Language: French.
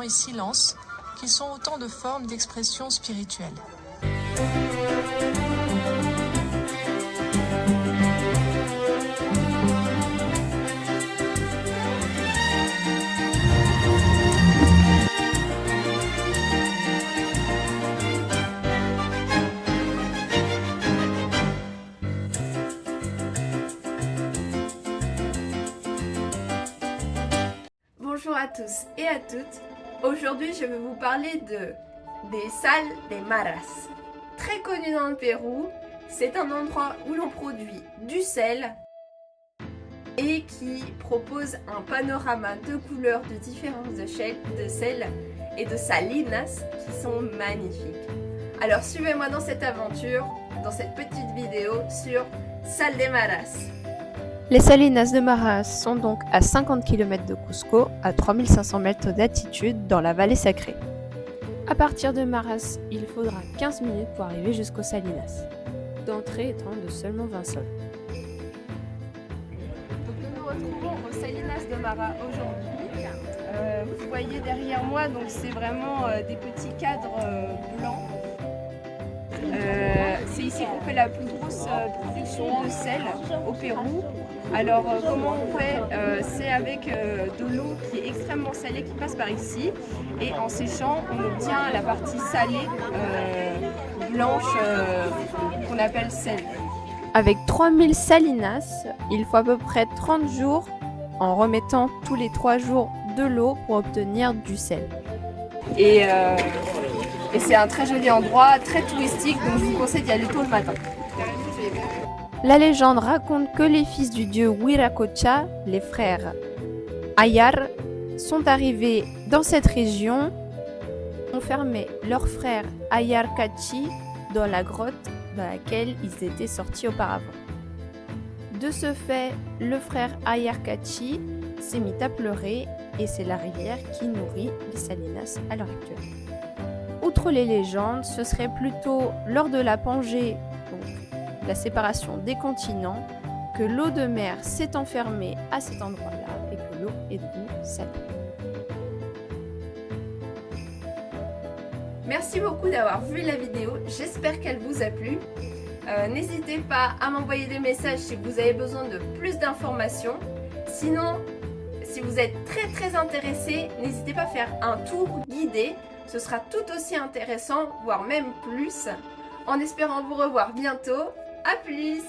et silence, qui sont autant de formes d'expression spirituelle. Bonjour à tous et à toutes. Aujourd'hui, je vais vous parler des Sal de Maras. Très connu dans le Pérou, c'est un endroit où l'on produit du sel et qui propose un panorama de couleurs, de différences de sel et de salinas qui sont magnifiques. Alors suivez-moi dans cette aventure, dans cette petite vidéo sur Sal de Maras. Les salinas de Maras sont donc à 50 km de Cusco, à 3500 mètres d'altitude dans la vallée sacrée. À partir de Maras, il faudra 15 minutes pour arriver jusqu'aux salinas, d'entrée étant de seulement 20 sols. Donc nous nous retrouvons aux Salinas de Maras aujourd'hui. Vous voyez derrière moi, donc c'est vraiment des petits cadres blancs. C'est ici qu'on fait la plus grosse production de sel au Pérou. Alors comment on fait c'est avec de l'eau qui est extrêmement salée qui passe par ici, et en séchant on obtient la partie salée blanche qu'on appelle sel. Avec 3000 salinas, il faut à peu près 30 jours en remettant tous les 3 jours de l'eau pour obtenir du sel. Et c'est un très joli endroit, très touristique, donc je vous conseille d'y aller tôt le matin. La légende raconte que les fils du dieu Wiracocha, les frères Ayar, sont arrivés dans cette région, ont fermé leur frère Ayar Cachi dans la grotte dans laquelle ils étaient sortis auparavant. De ce fait, le frère Ayar Cachi s'est mis à pleurer et c'est la rivière qui nourrit les salinas à l'heure actuelle. Outre les légendes, ce serait plutôt lors de la Pangée, donc la séparation des continents, que l'eau de mer s'est enfermée à cet endroit-là et que l'eau est devenue salée. Merci beaucoup d'avoir vu la vidéo, j'espère qu'elle vous a plu. N'hésitez pas à m'envoyer des messages si vous avez besoin de plus d'informations. Sinon, si vous êtes très intéressé, n'hésitez pas à faire un tour guidé. Ce sera tout aussi intéressant, voire même plus. En espérant vous revoir bientôt. À plus!